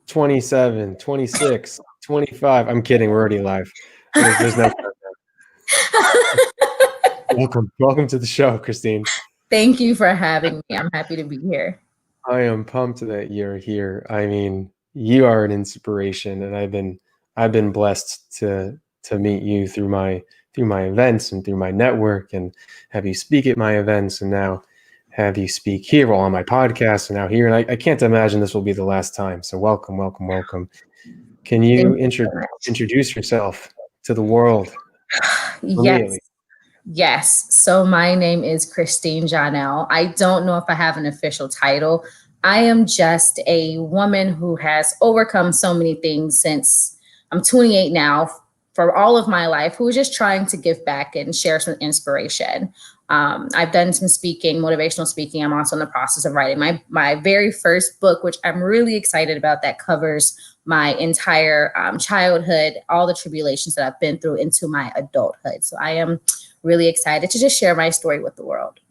27, 26, 25. I'm kidding. We're already live. There's no welcome to the show, Christine. Thank you for having me. I'm happy to be here. I am pumped that you're here. I mean, you are an inspiration, and I've been blessed to meet you through my events and through my network, and have you speak at my events, and now have you speak here on my podcast, and now here. And I can't imagine this will be the last time. So welcome, welcome, welcome. Can you Thank you so much. introduce yourself to the world Yes, immediately? yes. So my name is Christine Jon'el. I don't know if I have an official title. I am just a woman who has overcome so many things since I'm 28 now, for all of my life, who is just trying to give back and share some inspiration. I've done some speaking, motivational speaking. I'm also in the process of writing my very first book, which I'm really excited about, that covers my entire childhood, all the tribulations that I've been through into my adulthood. So I am really excited to just share my story with the world.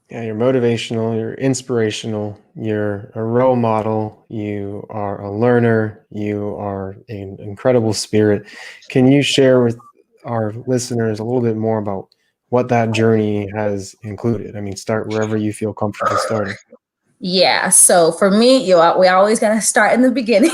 Yeah, you're motivational, you're inspirational, you're a role model, you are a learner, you are an incredible spirit. Can you share with our listeners a little bit more about what that journey has included? I mean, start wherever you feel comfortable starting. Yeah. So for me, we always got to start in the beginning.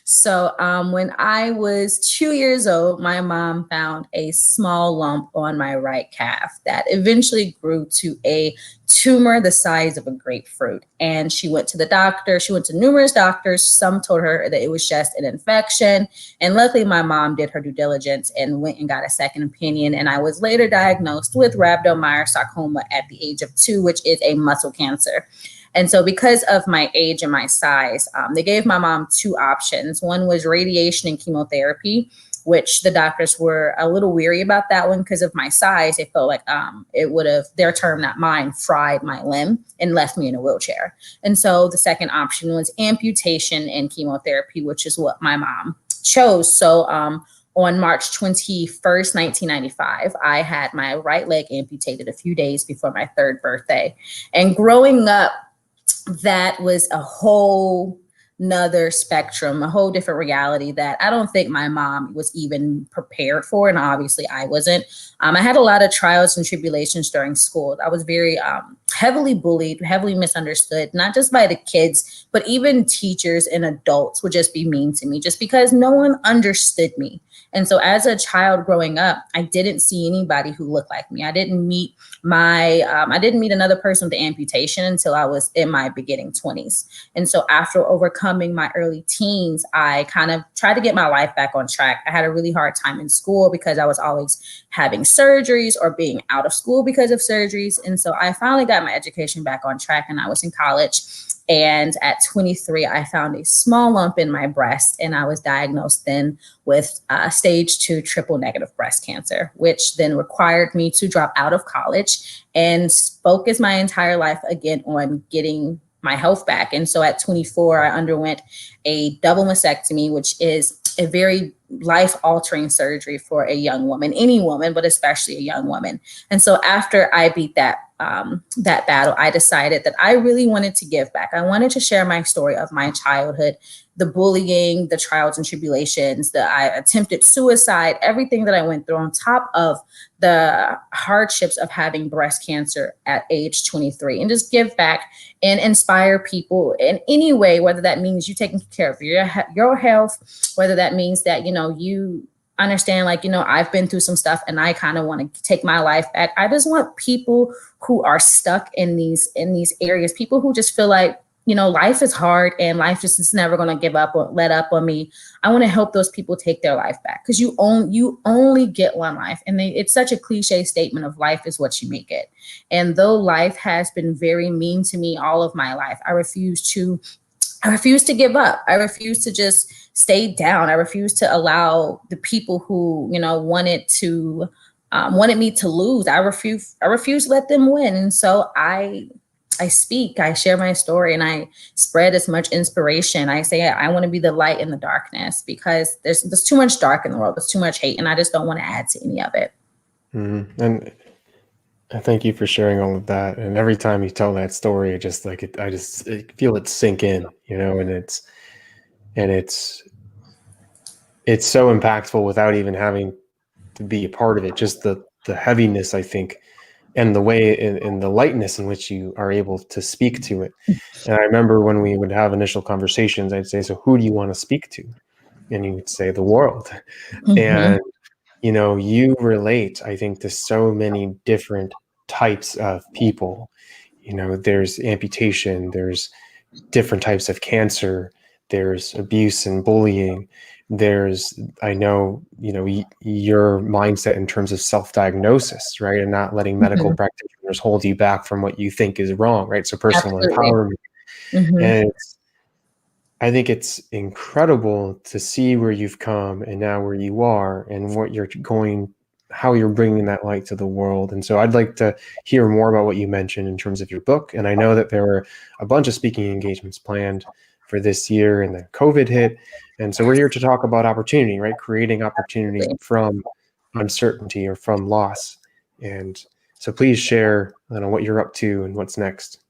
So when I was 2 years old, my mom found a small lump on my right calf that eventually grew to a tumor the size of a grapefruit. And she went to the doctor. She went to numerous doctors. Some told her that it was just an infection. And luckily, my mom did her due diligence and went and got a second opinion. And I was later diagnosed with rhabdomyosarcoma at the age of 2, which is a muscle cancer. And so because of my age and my size, they gave my mom two options. One was radiation and chemotherapy, which the doctors were a little weary about that one because of my size. They felt like it would have, their term, not mine, fried my limb and left me in a wheelchair. And so the second option was amputation and chemotherapy, which is what my mom chose. So on March 21st, 1995, I had my right leg amputated a few days before my third birthday. And growing up, that was a whole nother spectrum, a whole different reality that I don't think my mom was even prepared for. And obviously I wasn't. I had a lot of trials and tribulations during school. I was very heavily bullied, heavily misunderstood, not just by the kids, but even teachers and adults would just be mean to me just because no one understood me. And so as a child growing up, I didn't see anybody who looked like me. I didn't meet another person with the amputation until I was in my beginning 20s. And so after overcoming my early teens, I kind of tried to get my life back on track. I had a really hard time in school because I was always having surgeries or being out of school because of surgeries. And so I finally got my education back on track, and I was in college. And at 23, I found a small lump in my breast, and I was diagnosed then with stage 2 triple negative breast cancer, which then required me to drop out of college and focus my entire life again on getting my health back. And so at 24, I underwent a double mastectomy, which is a very life-altering surgery for a young woman, any woman, but especially a young woman. And so after I beat that battle, I decided that I really wanted to give back. I wanted to share my story of my childhood, the bullying, the trials and tribulations, I attempted suicide, everything that I went through on top of the hardships of having breast cancer at age 23, and just give back and inspire people in any way, whether that means you taking care of your health, whether that means that, you understand, like, I've been through some stuff and I kind of want to take my life back. I just want people who are stuck in these areas, people who just feel like, life is hard and life just is never going to give up or let up on me. I want to help those people take their life back, because you only get one life. And it's such a cliche statement of life is what you make it. And though life has been very mean to me all of my life, I refuse to give up. I refuse to just stay down. I refuse to allow the people who, wanted me to lose. I refuse to let them win. And so I speak, I share my story, and I spread as much inspiration. I say I want to be the light in the darkness, because there's too much dark in the world. There's too much hate, and I just don't want to add to any of it. And I thank you for sharing all of that. And every time you tell that story, I just feel it sink in, and and it's so impactful without even having to be a part of it. Just the heaviness, I think, and the way and the lightness in which you are able to speak to it. And I remember when we would have initial conversations, I'd say, "So who do you want to speak to?" And you would say, "The world." Mm-hmm. And you relate, I think, to so many different types of people. There's amputation, there's different types of cancer, there's abuse and bullying. I know, your mindset in terms of self-diagnosis, right? And not letting medical Mm-hmm. practitioners hold you back from what you think is wrong, right? So personal Absolutely. empowerment. Mm-hmm. And I think it's incredible to see where you've come and now where you are and how you're bringing that light to the world. And so I'd like to hear more about what you mentioned in terms of your book. And I know that there were a bunch of speaking engagements planned for this year, and then COVID hit. And so we're here to talk about opportunity, right? Creating opportunity from uncertainty or from loss. And so please share, what you're up to and what's next.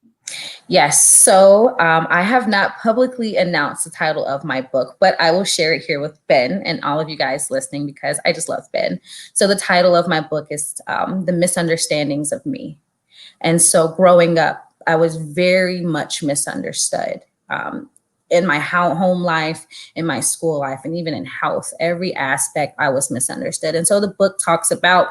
Yes. So I have not publicly announced the title of my book, but I will share it here with Ben and all of you guys listening because I just love Ben. So the title of my book is The Misunderstandings of Me. And so growing up, I was very much misunderstood. In my home life, in my school life, and even in health, every aspect I was misunderstood. And so the book talks about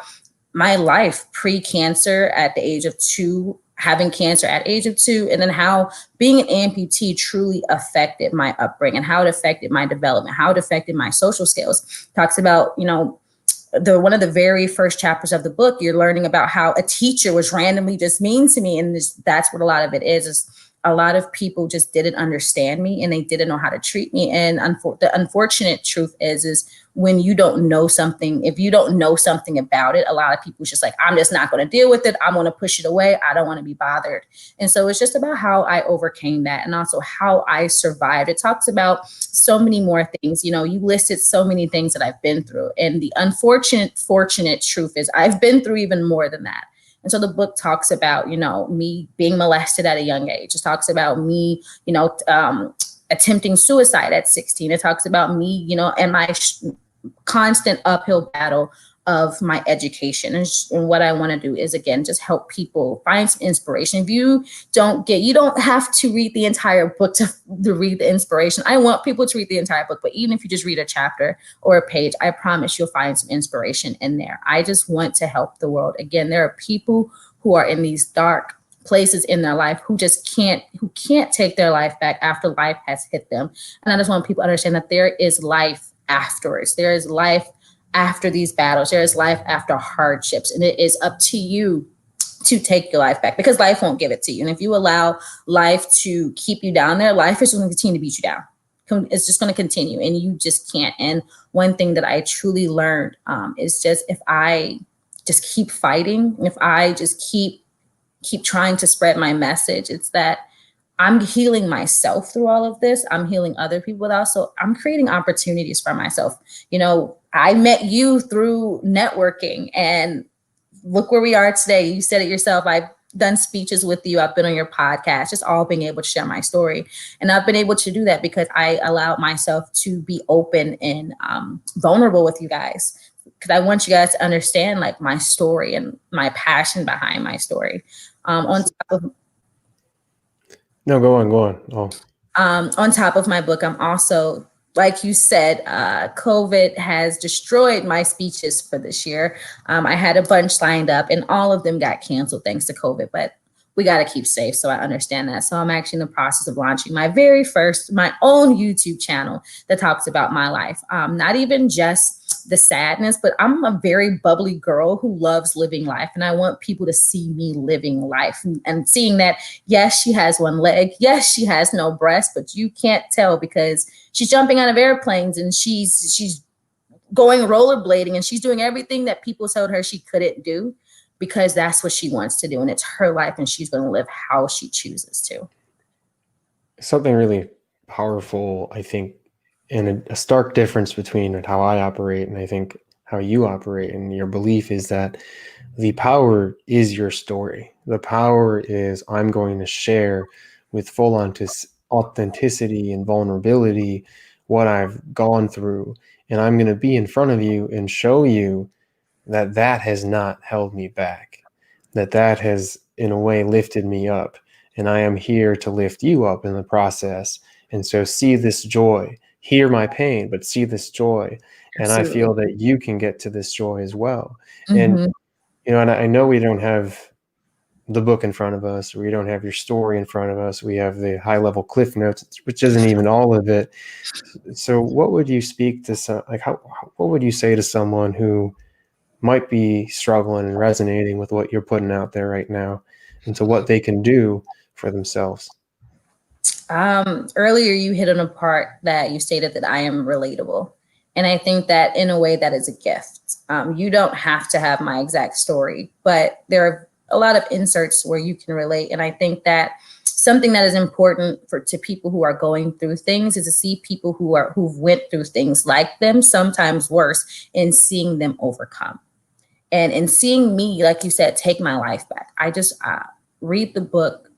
my life pre-cancer at the age of 2, having cancer at age of 2, and then how being an amputee truly affected my upbringing, and how it affected my development, how it affected my social skills. Talks about, one of the very first chapters of the book, you're learning about how a teacher was randomly just mean to me. And that's what a lot of it is a lot of people just didn't understand me and they didn't know how to treat me. And the unfortunate truth is when you don't know something, if you don't know something about it, a lot of people just like, I'm just not going to deal with it. I'm going to push it away. I don't want to be bothered. And so it's just about how I overcame that and also how I survived. It talks about so many more things. You listed so many things that I've been through. And the fortunate truth is I've been through even more than that. And so the book talks about, me being molested at a young age. It talks about me, attempting suicide at 16. It talks about me, and my constant uphill battle of my education. And what I want to do is, again, just help people find some inspiration. If you don't have to read the entire book to read the inspiration. I want people to read the entire book, but even if you just read a chapter or a page, I promise you'll find some inspiration in there. I just want to help the world. Again, there are people who are in these dark places in their life who can't take their life back after life has hit them. And I just want people to understand that there is life afterwards. There is life after these battles. There is life after hardships. And it is up to you to take your life back, because life won't give it to you. And if you allow life to keep you down there, life is going to continue to beat you down. It's just going to continue, and you just can't. And one thing that I truly learned is just, if I just keep fighting, if I just keep trying to spread my message, it's that I'm healing myself through all of this. I'm healing other people, but also I'm creating opportunities for myself. I met you through networking, and look where we are today. You said it yourself. I've done speeches with you. I've been on your podcast, just all being able to share my story. And I've been able to do that because I allowed myself to be open and vulnerable with you guys, because I want you guys to understand like my story and my passion behind my story. On Go on. Oh. On top of my book, I'm also, like you said, COVID has destroyed my speeches for this year. I had a bunch lined up and all of them got canceled thanks to COVID, but we got to keep safe. So I understand that. So I'm actually in the process of launching my own YouTube channel that talks about my life. Not even just the sadness, but I'm a very bubbly girl who loves living life. And I want people to see me living life and seeing that, yes, she has one leg. Yes, she has no breast, but you can't tell because she's jumping out of airplanes and she's going rollerblading and she's doing everything that people told her she couldn't do, because that's what she wants to do. And it's her life and she's going to live how she chooses to. Something really powerful, I think, and a stark difference between how I operate and I think how you operate and your belief is that the power is your story. The power is I'm going to share with full authenticity and vulnerability what I've gone through, and I'm going to be in front of you and show you that that has not held me back, that that has in a way lifted me up, and I am here to lift you up in the process. And so see this joy, hear my pain, but see this joy. And I Absolutely. feel that you can get to this joy as well. And, Mm-hmm. and I know we don't have the book in front of us, or we don't have your story in front of us. We have the high level cliff notes, which isn't even all of it. So what would you speak to what would you say to someone who might be struggling and resonating with what you're putting out there right now, and to what they can do for themselves? Earlier, you hit on a part that you stated that I am relatable. And I think that in a way that is a gift. You don't have to have my exact story, but there are a lot of inserts where you can relate. And I think that something that is important to people who are going through things is to see people who've went through things like them, sometimes worse, and seeing them overcome. And in seeing me, like you said, take my life back. I just read the book,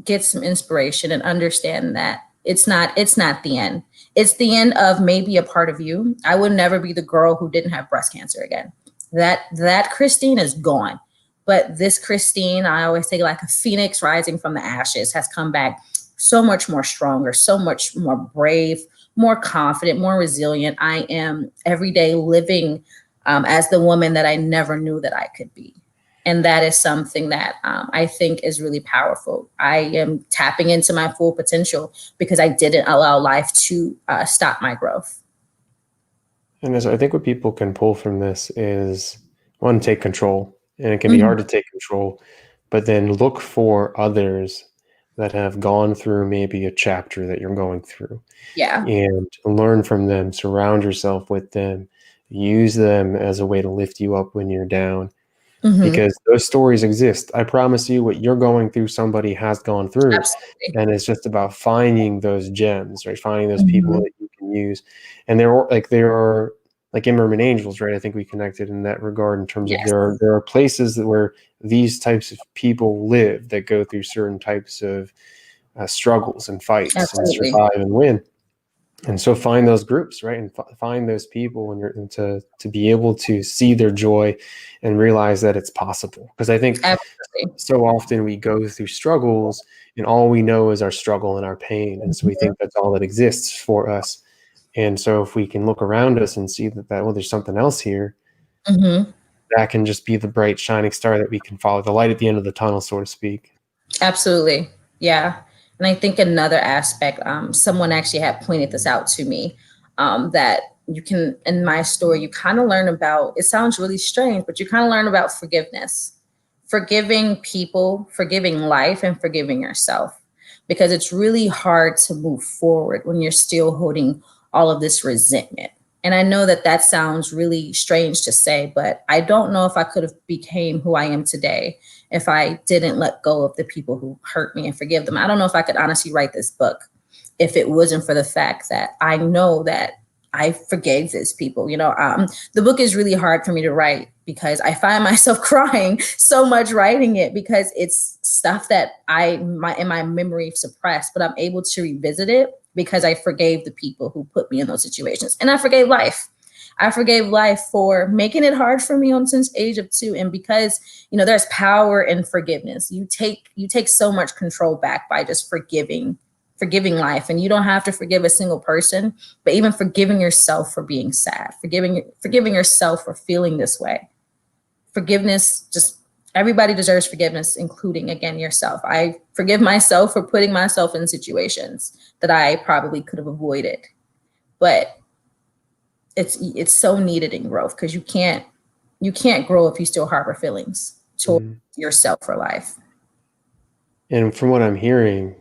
get some inspiration, and understand that it's not the end. It's the end of maybe a part of you. I would never be the girl who didn't have breast cancer again. That Christine is gone. But this Christine, I always say, like a phoenix rising from the ashes, has come back so much more stronger, so much more brave, more confident, more resilient. I am every day living as the woman that I never knew that I could be. And that is something that I think is really powerful. I am tapping into my full potential because I didn't allow life to stop my growth. And I think what people can pull from this is, one, take control. And it can be Mhm. hard to take control, but then look for others that have gone through maybe a chapter that you're going through, Yeah. and learn from them, surround yourself with them, use them as a way to lift you up when you're down, Hmm. because those stories exist. I promise you, what you're going through, somebody has gone through. Absolutely. And it's just about finding those gems, right? Finding those people Hmm. that you can use. And there are like immerman angels, right? I think we connected in that regard, in terms of Yes. there are places where these types of people live, that go through certain types of struggles and fights and Absolutely. survive and win. And so find those groups, right? And find those people, and to be able to see their joy and realize that it's possible. Because I think Absolutely. so often we go through struggles, and all we know is our struggle and our pain. And so we think that's all that exists for us. And so if we can look around us and see that well, there's something else here, Hmm. that can just be the bright shining star that we can follow, the light at the end of the tunnel, so to speak. Absolutely. Yeah. And I think another aspect, someone actually had pointed this out to me, that you can, in my story, you kind of learn about, it sounds really strange, but you kind of learn about forgiveness, forgiving people, forgiving life, and forgiving yourself. Because it's really hard to move forward when you're still holding all of this resentment. And I know that that sounds really strange to say, but I don't know if I could have became who I am today if I didn't let go of the people who hurt me and forgive them. I don't know if I could honestly write this book if it wasn't for the fact that I know that I forgave these people. The book is really hard for me to write because I find myself crying so much writing it, because it's stuff that in my memory suppressed, but I'm able to revisit it because I forgave the people who put me in those situations. And I forgave life. I forgave life for making it hard for me since age of 2. And because, there's power in forgiveness. You take so much control back by just forgiving life. And you don't have to forgive a single person, but even forgiving yourself for being sad, forgiving yourself for feeling this way. Forgiveness, just everybody deserves forgiveness, including, again, yourself. I forgive myself for putting myself in situations that I probably could have avoided. But it's so needed in growth, because you can't grow if you still harbor feelings toward Mhm. yourself for life. And from what I'm hearing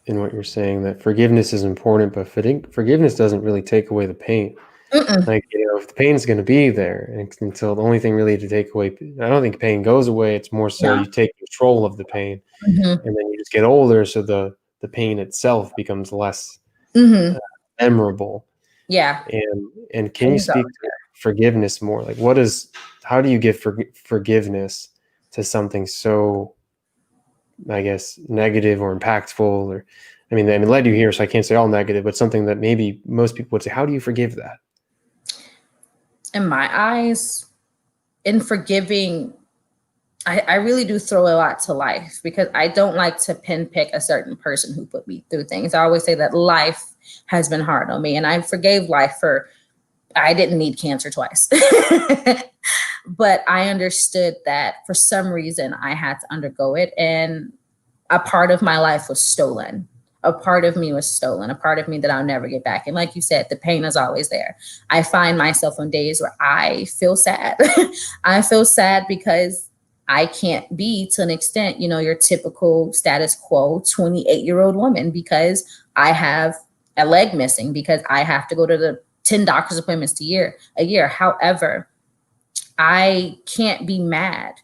in what you're saying, that forgiveness is important, but forgiveness doesn't really take away the pain. Mm-mm. Like, if the pain's going to be there, and until the only thing really to take away, I don't think pain goes away. It's more so Yeah. you take control of the pain, Mm-hmm. and then you just get older. So the pain itself becomes less Mm-hmm. memorable. Yeah. And can you Pain's speak always to forgiveness more? Like, how do you give forgiveness to something so, I guess, negative or impactful, or I mean, it led you here, so I can't say all negative, but something that maybe most people would say, how do you forgive that? In my eyes, in forgiving, I really do throw a lot to life, because I don't like to pinpick a certain person who put me through things. I always say that life has been hard on me, and I forgave life for, I didn't need cancer twice. But I understood that for some reason I had to undergo it, and a part of my life was stolen. A part of me was stolen, a part of me that I'll never get back. And like you said, the pain is always there. I find myself on days where I feel sad. I feel sad because I can't be, to an extent, your typical status quo 28-year-old woman, because I have a leg missing, because I have to go to the 10 doctor's appointments a year. However, I can't be mad.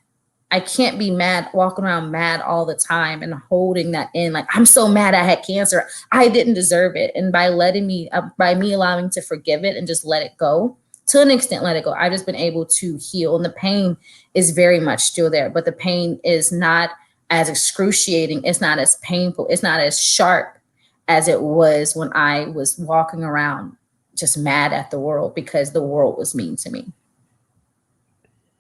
I can't be mad, walking around mad all the time and holding that in. Like, I'm so mad I had cancer. I didn't deserve it. And by me allowing to forgive it and just let it go, to an extent, let it go, I've just been able to heal. And the pain is very much still there, but the pain is not as excruciating. It's not as painful. It's not as sharp as it was when I was walking around just mad at the world because the world was mean to me.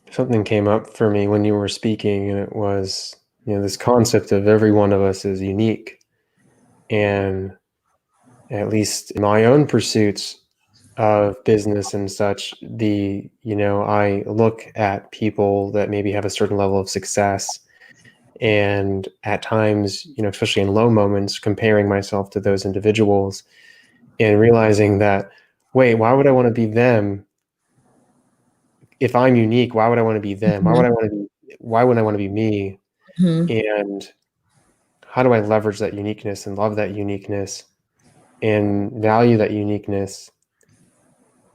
Something came up for me when you were speaking, and it was, this concept of every one of us is unique. And at least in my own pursuits of business and such, I look at people that maybe have a certain level of success, and at times, especially in low moments, comparing myself to those individuals and realizing that, wait, why would I want to be them? If I'm unique, why would I want to be them? Why wouldn't I want to be me? Mm-hmm. And how do I leverage that uniqueness and love that uniqueness and value that uniqueness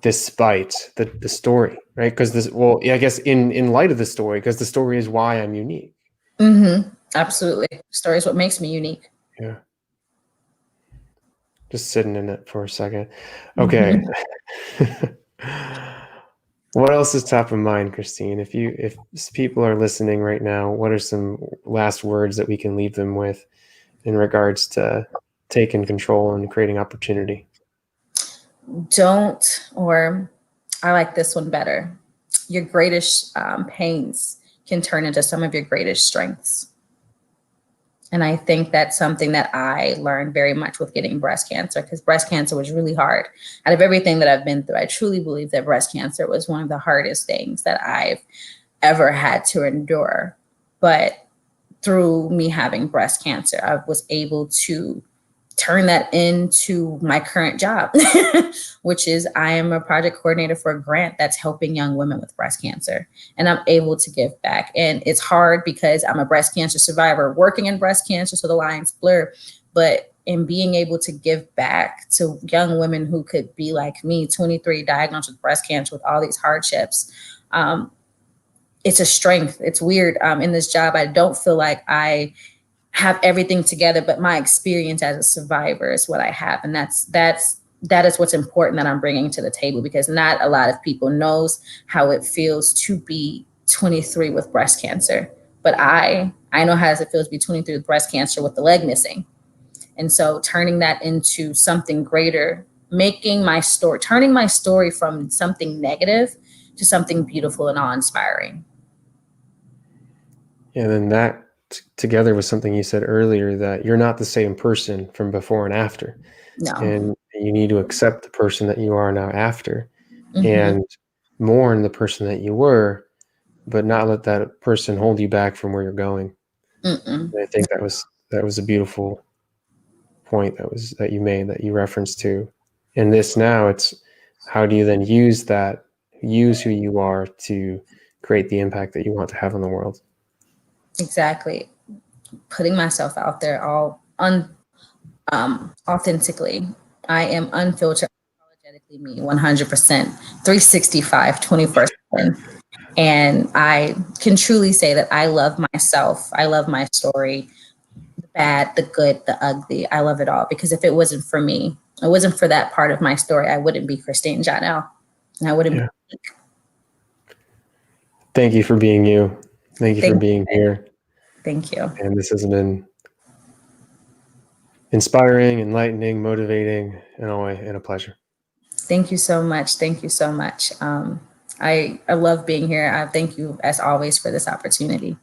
despite the story, right? Because I guess in light of the story, because the story is why I'm unique. Mm-hmm. Absolutely. Story is what makes me unique. Yeah. Just sitting in it for a second. Okay. What else is top of mind, Christine? If people are listening right now, what are some last words that we can leave them with in regards to taking control and creating opportunity? Or I like this one better. Your greatest pains can turn into some of your greatest strengths. And I think that's something that I learned very much with getting breast cancer, because breast cancer was really hard. Out of everything that I've been through, I truly believe that breast cancer was one of the hardest things that I've ever had to endure. But through me having breast cancer, I was able to turn that into my current job, which is I am a project coordinator for a grant that's helping young women with breast cancer. And I'm able to give back. And it's hard because I'm a breast cancer survivor working in breast cancer, so the lines blur. But in being able to give back to young women who could be like me, 23, diagnosed with breast cancer with all these hardships, it's a strength. It's weird. In this job, I don't feel like I have everything together, but my experience as a survivor is what I have. And that is what's important that I'm bringing to the table, because not a lot of people knows how it feels to be 23 with breast cancer. But I know how it feels to be 23 with breast cancer with the leg missing. And so turning that into something greater, turning my story from something negative to something beautiful and awe-inspiring. And then that together with something you said earlier, that you're not the same person from before and after. No. And you need to accept the person that you are now after, Mm-hmm. and mourn the person that you were, but not let that person hold you back from where you're going. And I think that was a beautiful point that you made, that you referenced to. And this now, it's how do you then use who you are to create the impact that you want to have on the world. Exactly. Putting myself out there all authentically. I am unfiltered, unapologetically me, 100%, 365, 24/7. And I can truly say that I love myself. I love my story, the bad, the good, the ugly. I love it all, because if it wasn't for me, it wasn't for that part of my story, I wouldn't be Christine Jon'el. And I wouldn't be. Thank you for being you. Thank you for being here. Thank you. And this has been inspiring, enlightening, motivating, and a pleasure. Thank you so much. Thank you so much. I love being here. I thank you as always for this opportunity.